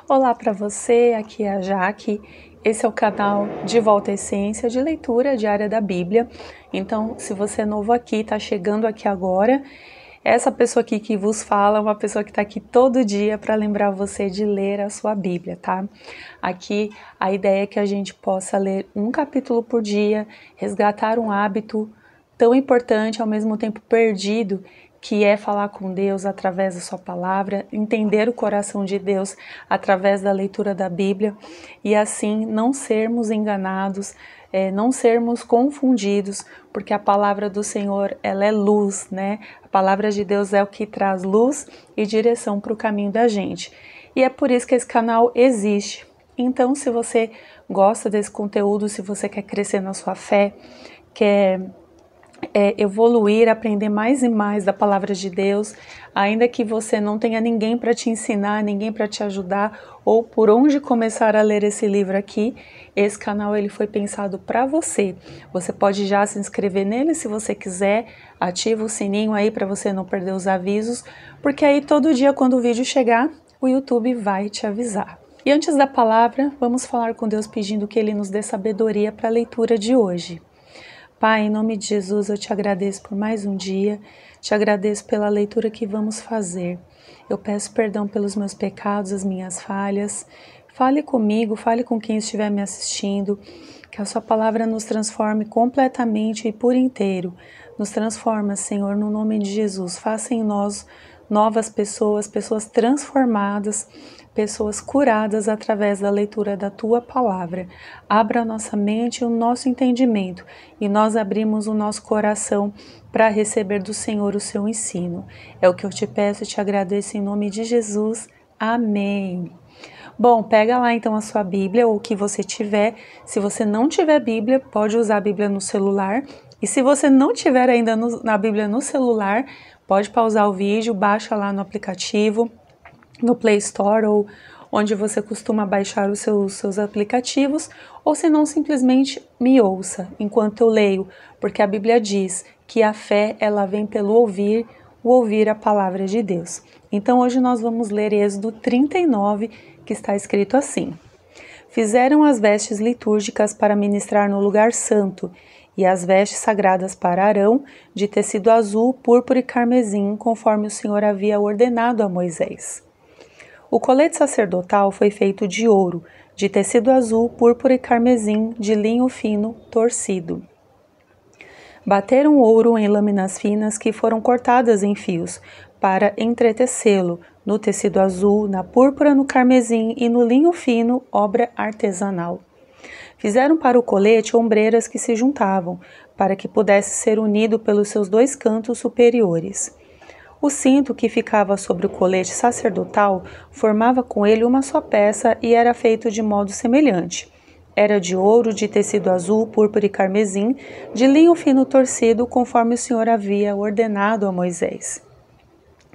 Olá para você, aqui é a Jaque. Esse é o canal De Volta à Essência de leitura diária da Bíblia. Então, se você é novo aqui, está chegando aqui agora, essa pessoa aqui que vos fala é uma pessoa que está aqui todo dia para lembrar você de ler a sua Bíblia, tá? Aqui a ideia é que a gente possa ler um capítulo por dia, resgatar um hábito tão importante, ao mesmo tempo perdido, que é falar com Deus através da sua palavra, entender o coração de Deus através da leitura da Bíblia e assim não sermos enganados, não sermos confundidos, porque a palavra do Senhor, ela é luz, né? A palavra de Deus é o que traz luz e direção para o caminho da gente. E é por isso que esse canal existe. Então, se você gosta desse conteúdo, se você quer crescer na sua fé, quer evoluir, aprender mais e mais da palavra de Deus, ainda que você não tenha ninguém para te ensinar, ninguém para te ajudar, ou por onde começar a ler esse livro aqui, esse canal ele foi pensado para você. Você pode já se inscrever nele se você quiser, ativa o sininho aí para você não perder os avisos, porque aí todo dia quando o vídeo chegar, o YouTube vai te avisar. E antes da palavra, vamos falar com Deus pedindo que Ele nos dê sabedoria para a leitura de hoje. Pai, em nome de Jesus, eu te agradeço por mais um dia, te agradeço pela leitura que vamos fazer. Eu peço perdão pelos meus pecados, as minhas falhas. Fale comigo, fale com quem estiver me assistindo, que a sua palavra nos transforme completamente e por inteiro. Nos transforma, Senhor, no nome de Jesus. Faça em nós novas pessoas, pessoas transformadas, pessoas curadas através da leitura da Tua Palavra. Abra a nossa mente e o nosso entendimento e nós abrimos o nosso coração para receber do Senhor o Seu ensino. É o que eu te peço e te agradeço em nome de Jesus. Amém. Bom, pega lá então a sua Bíblia ou o que você tiver. Se você não tiver Bíblia, pode usar a Bíblia no celular. E se você não tiver ainda na Bíblia no celular, pode pausar o vídeo, baixa lá no aplicativo, no Play Store ou onde você costuma baixar os seus aplicativos, ou se não, simplesmente me ouça enquanto eu leio, porque a Bíblia diz que a fé ela vem pelo ouvir, o ouvir a palavra de Deus. Então hoje nós vamos ler Êxodo 39, que está escrito assim: Fizeram as vestes litúrgicas para ministrar no lugar santo, e as vestes sagradas para Arão, de tecido azul, púrpura e carmesim, conforme o Senhor havia ordenado a Moisés. O colete sacerdotal foi feito de ouro, de tecido azul, púrpura e carmesim, de linho fino, torcido. Bateram ouro em lâminas finas que foram cortadas em fios, para entretecê-lo, no tecido azul, na púrpura, no carmesim e no linho fino, obra artesanal. Fizeram para o colete ombreiras que se juntavam, para que pudesse ser unido pelos seus dois cantos superiores. O cinto que ficava sobre o colete sacerdotal formava com ele uma só peça e era feito de modo semelhante. Era de ouro, de tecido azul, púrpura e carmesim, de linho fino torcido, conforme o Senhor havia ordenado a Moisés.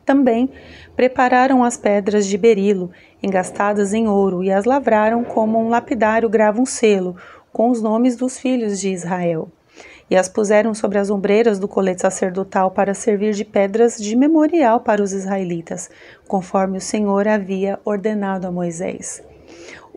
Também prepararam as pedras de berilo, engastadas em ouro, e as lavraram como um lapidário grava um selo, com os nomes dos filhos de Israel. E as puseram sobre as ombreiras do colete sacerdotal para servir de pedras de memorial para os israelitas, conforme o Senhor havia ordenado a Moisés.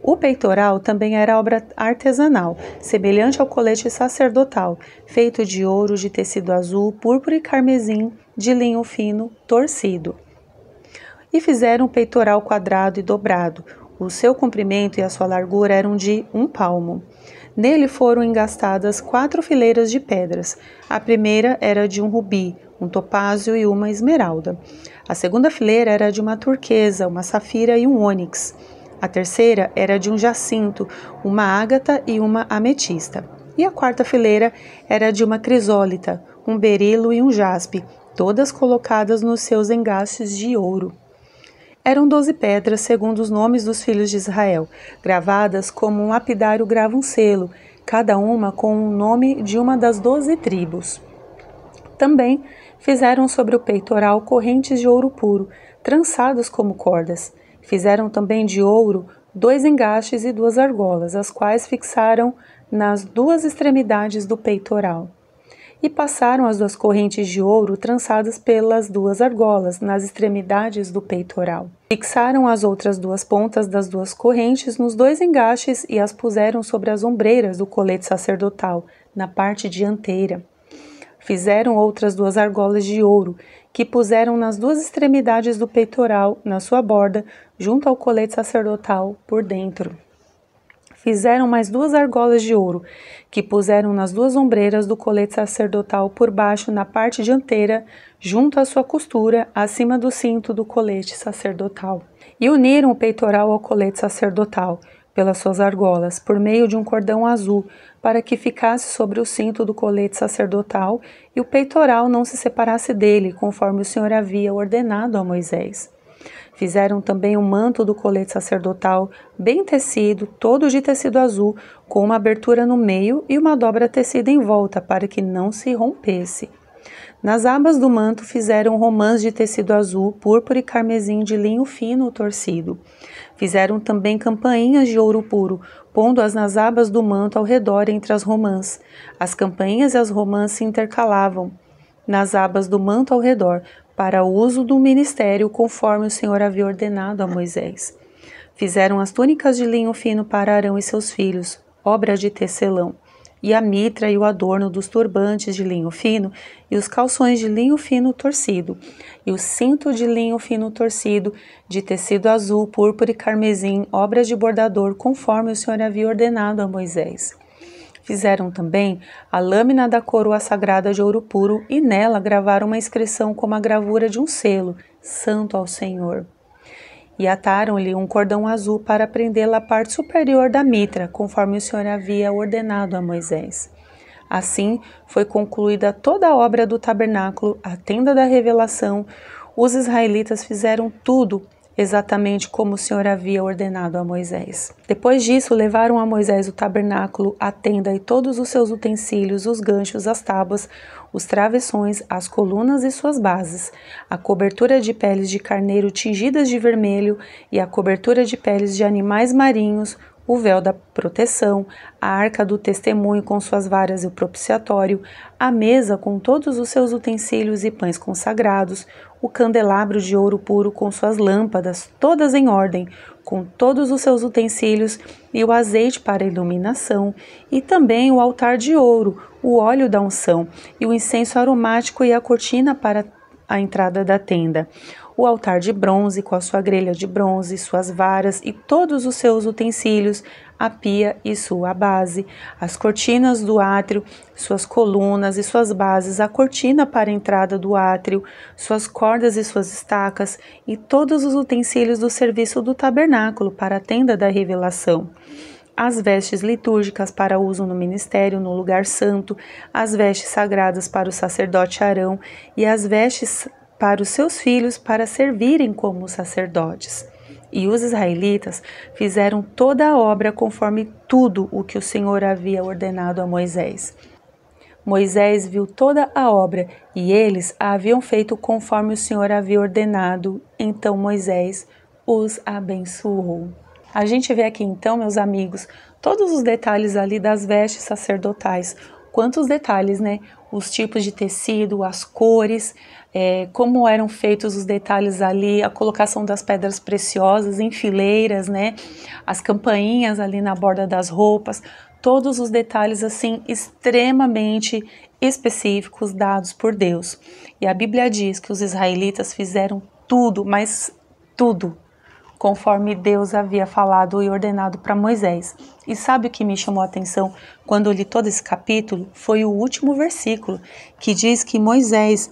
O peitoral também era obra artesanal, semelhante ao colete sacerdotal, feito de ouro, de tecido azul, púrpura e carmesim, de linho fino, torcido. E fizeram um peitoral quadrado e dobrado. O seu comprimento e a sua largura eram de 1 palmo. Nele foram engastadas 4 fileiras de pedras. A primeira era de um rubi, um topázio e uma esmeralda. A segunda fileira era de uma turquesa, uma safira e um ônix. A terceira era de um jacinto, uma ágata e uma ametista. E a quarta fileira era de uma crisólita, um berilo e um jaspe, todas colocadas nos seus engastes de ouro. Eram 12 pedras, segundo os nomes dos filhos de Israel, gravadas como um lapidário grava um selo, cada uma com o nome de uma das 12 tribos. Também fizeram sobre o peitoral correntes de ouro puro, trançadas como cordas. Fizeram também de ouro 2 engastes e 2 argolas, as quais fixaram nas 2 extremidades do peitoral. E passaram as 2 correntes de ouro trançadas pelas 2 argolas, nas extremidades do peitoral. Fixaram as outras duas pontas das duas correntes nos dois engastes e as puseram sobre as ombreiras do colete sacerdotal, na parte dianteira. Fizeram outras duas argolas de ouro, que puseram nas duas extremidades do peitoral, na sua borda, junto ao colete sacerdotal, por dentro. Fizeram mais duas argolas de ouro, que puseram nas duas ombreiras do colete sacerdotal por baixo na parte dianteira, junto à sua costura, acima do cinto do colete sacerdotal. E uniram o peitoral ao colete sacerdotal, pelas suas argolas, por meio de um cordão azul, para que ficasse sobre o cinto do colete sacerdotal e o peitoral não se separasse dele, conforme o Senhor havia ordenado a Moisés. Fizeram também um manto do colete sacerdotal, bem tecido, todo de tecido azul, com uma abertura no meio e uma dobra tecida em volta, para que não se rompesse. Nas abas do manto fizeram romãs de tecido azul, púrpura e carmesim de linho fino torcido. Fizeram também campainhas de ouro puro, pondo-as nas abas do manto ao redor entre as romãs. As campainhas e as romãs se intercalavam nas abas do manto ao redor, para o uso do ministério, conforme o Senhor havia ordenado a Moisés. Fizeram as túnicas de linho fino para Arão e seus filhos, obra de tecelão, e a mitra e o adorno dos turbantes de linho fino, e os calções de linho fino torcido, e o cinto de linho fino torcido, de tecido azul, púrpura e carmesim, obras de bordador, conforme o Senhor havia ordenado a Moisés. Fizeram também a lâmina da coroa sagrada de ouro puro e nela gravaram uma inscrição como a gravura de um selo, Santo ao Senhor. E ataram-lhe um cordão azul para prendê-la à parte superior da mitra, conforme o Senhor havia ordenado a Moisés. Assim foi concluída toda a obra do tabernáculo, a tenda da revelação. Os israelitas fizeram tudo exatamente como o Senhor havia ordenado a Moisés. Depois disso, levaram a Moisés o tabernáculo, a tenda e todos os seus utensílios, os ganchos, as tábuas, os travessões, as colunas e suas bases, a cobertura de peles de carneiro tingidas de vermelho e a cobertura de peles de animais marinhos, o véu da proteção, a arca do testemunho com suas varas e o propiciatório, a mesa com todos os seus utensílios e pães consagrados, o candelabro de ouro puro com suas lâmpadas, todas em ordem, com todos os seus utensílios e o azeite para iluminação, e também o altar de ouro, o óleo da unção, e o incenso aromático e a cortina para a entrada da tenda, o altar de bronze com a sua grelha de bronze, suas varas e todos os seus utensílios, a pia e sua base, as cortinas do átrio, suas colunas e suas bases, a cortina para a entrada do átrio, suas cordas e suas estacas e todos os utensílios do serviço do tabernáculo para a tenda da revelação. As vestes litúrgicas para uso no ministério no lugar santo, as vestes sagradas para o sacerdote Arão e as vestes para os seus filhos para servirem como sacerdotes. E os israelitas fizeram toda a obra conforme tudo o que o Senhor havia ordenado a Moisés. Moisés viu toda a obra e eles a haviam feito conforme o Senhor havia ordenado. Então Moisés os abençoou. A gente vê aqui então, meus amigos, todos os detalhes ali das vestes sacerdotais. Quantos detalhes, né? Os tipos de tecido, as cores, como eram feitos os detalhes ali, a colocação das pedras preciosas em fileiras, né? As campainhas ali na borda das roupas, todos os detalhes assim extremamente específicos dados por Deus. E a Bíblia diz que os israelitas fizeram tudo, mas tudo, conforme Deus havia falado e ordenado para Moisés. E sabe o que me chamou a atenção quando eu li todo esse capítulo? Foi o último versículo, que diz que Moisés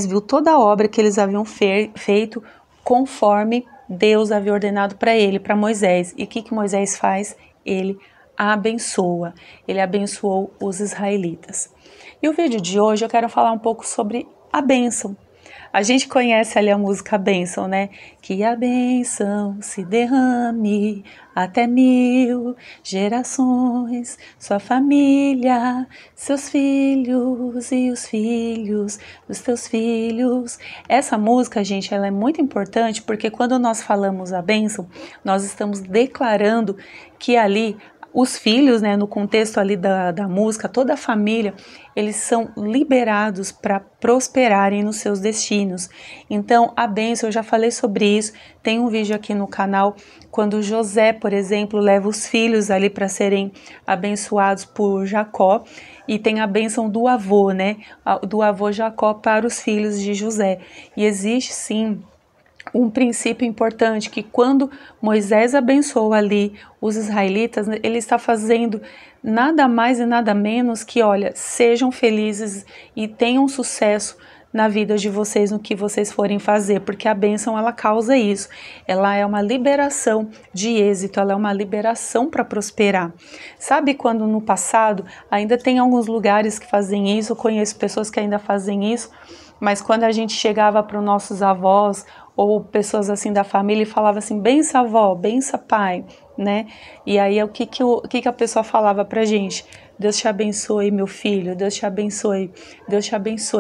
viu toda a obra que eles haviam feito conforme Deus havia ordenado para ele, para Moisés. E o que Moisés faz? Ele abençoa. Ele abençoou os israelitas. E o vídeo de hoje eu quero falar um pouco sobre a bênção. A gente conhece ali a música Bênção, né? Que a bênção se derrame até 1000 gerações, sua família, seus filhos e os filhos dos teus filhos. Essa música, gente, ela é muito importante porque quando nós falamos a bênção, nós estamos declarando que ali os filhos, né, no contexto ali da música, toda a família, eles são liberados para prosperarem nos seus destinos. Então, a bênção, eu já falei sobre isso, tem um vídeo aqui no canal, quando José, por exemplo, leva os filhos ali para serem abençoados por Jacó, e tem a bênção do avô, né, do avô Jacó para os filhos de José. E existe sim um princípio importante, que quando Moisés abençoa ali os israelitas, ele está fazendo nada mais e nada menos que, olha, sejam felizes e tenham sucesso na vida de vocês, no que vocês forem fazer, porque a bênção, ela causa isso, ela é uma liberação de êxito, ela é uma liberação para prosperar. Sabe quando no passado, ainda tem alguns lugares que fazem isso, eu conheço pessoas que ainda fazem isso, mas quando a gente chegava para os nossos avós, ou pessoas assim da família, e falava assim, bença avó, bença pai, né? E aí o que a pessoa falava pra gente? Deus te abençoe, meu filho, Deus te abençoe,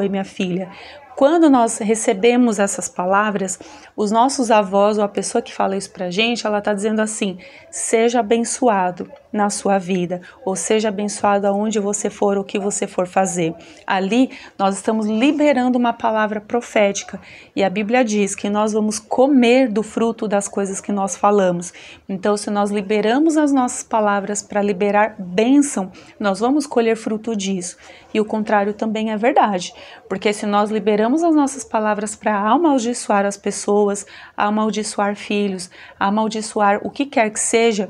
minha filha. Quando nós recebemos essas palavras, os nossos avós, ou a pessoa que fala isso pra gente, ela tá dizendo assim, seja abençoado na sua vida, ou seja abençoado aonde você for, o que você for fazer. Ali, nós estamos liberando uma palavra profética, e a Bíblia diz que nós vamos comer do fruto das coisas que nós falamos. Então, se nós liberamos as nossas palavras para liberar bênção, nós vamos colher fruto disso. E o contrário também é verdade, porque se nós liberamos as nossas palavras para amaldiçoar as pessoas, amaldiçoar filhos, amaldiçoar o que quer que seja,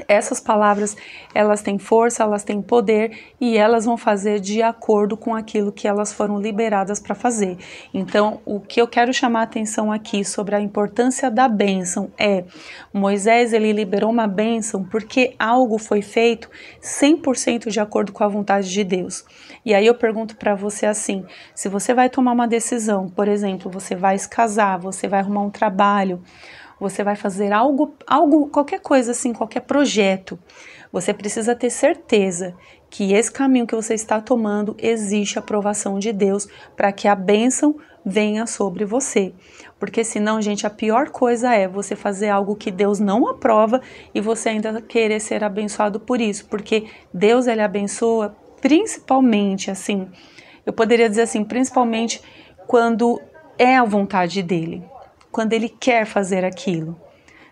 essas palavras, elas têm força, elas têm poder e elas vão fazer de acordo com aquilo que elas foram liberadas para fazer. Então, o que eu quero chamar a atenção aqui sobre a importância da bênção é, Moisés, ele liberou uma bênção porque algo foi feito 100% de acordo com a vontade de Deus. E aí eu pergunto para você assim, se você vai tomar uma decisão, por exemplo, você vai se casar, você vai arrumar um trabalho, você vai fazer algo, qualquer coisa assim, qualquer projeto, você precisa ter certeza que esse caminho que você está tomando existe a aprovação de Deus para que a bênção venha sobre você. Porque senão, gente, a pior coisa é você fazer algo que Deus não aprova e você ainda querer ser abençoado por isso, porque Deus, ele abençoa principalmente, assim, eu poderia dizer assim, principalmente quando é a vontade dele, quando ele quer fazer aquilo,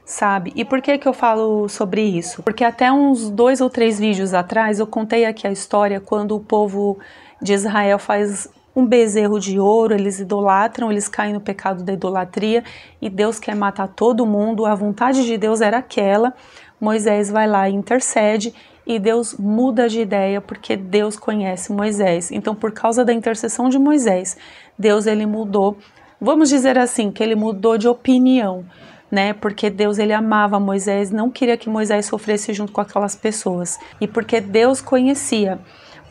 sabe? E por que eu falo sobre isso? Porque até uns 2 ou 3 vídeos atrás eu contei aqui a história quando o povo de Israel faz um bezerro de ouro, eles idolatram, eles caem no pecado da idolatria e Deus quer matar todo mundo, a vontade de Deus era aquela, Moisés vai lá e intercede e Deus muda de ideia porque Deus conhece Moisés. Então, por causa da intercessão de Moisés, Deus, ele mudou, vamos dizer assim, que ele mudou de opinião, né? Porque Deus, ele amava Moisés, não queria que Moisés sofresse junto com aquelas pessoas. E porque Deus conhecia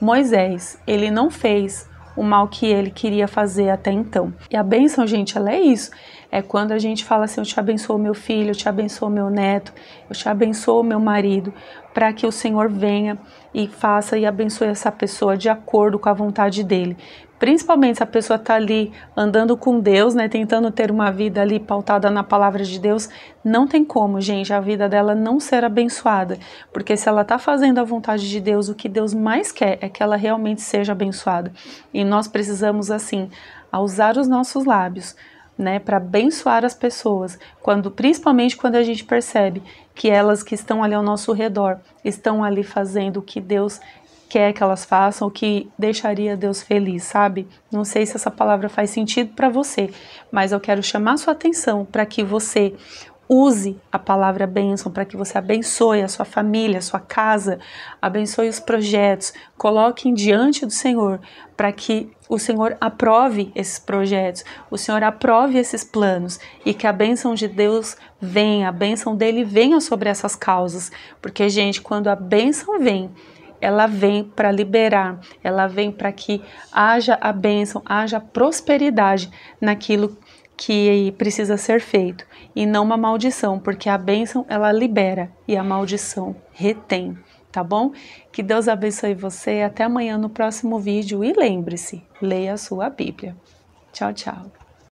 Moisés, ele não fez o mal que ele queria fazer até então. E a bênção, gente, ela é isso. É quando a gente fala assim, eu te abençoo meu filho, eu te abençoo meu neto, eu te abençoo meu marido, para que o Senhor venha e faça e abençoe essa pessoa de acordo com a vontade dele. Principalmente se a pessoa está ali andando com Deus, né, tentando ter uma vida ali pautada na palavra de Deus, não tem como, gente, a vida dela não ser abençoada, porque se ela está fazendo a vontade de Deus, o que Deus mais quer é que ela realmente seja abençoada. E nós precisamos, assim, usar os nossos lábios, né, para abençoar as pessoas, principalmente quando a gente percebe que elas que estão ali ao nosso redor, estão ali fazendo o que Deus quer que elas façam, o que deixaria Deus feliz, sabe? Não sei se essa palavra faz sentido para você, mas eu quero chamar sua atenção para que você use a palavra bênção, para que você abençoe a sua família, a sua casa, abençoe os projetos, coloque diante do Senhor, para que o Senhor aprove esses projetos, o Senhor aprove esses planos e que a bênção de Deus venha, a bênção dele venha sobre essas causas, porque, gente, quando a bênção vem, ela vem para liberar, ela vem para que haja a bênção, haja prosperidade naquilo que precisa ser feito e não uma maldição, porque a bênção ela libera e a maldição retém, tá bom? Que Deus abençoe você, até amanhã no próximo vídeo e lembre-se, leia a sua Bíblia. Tchau, tchau.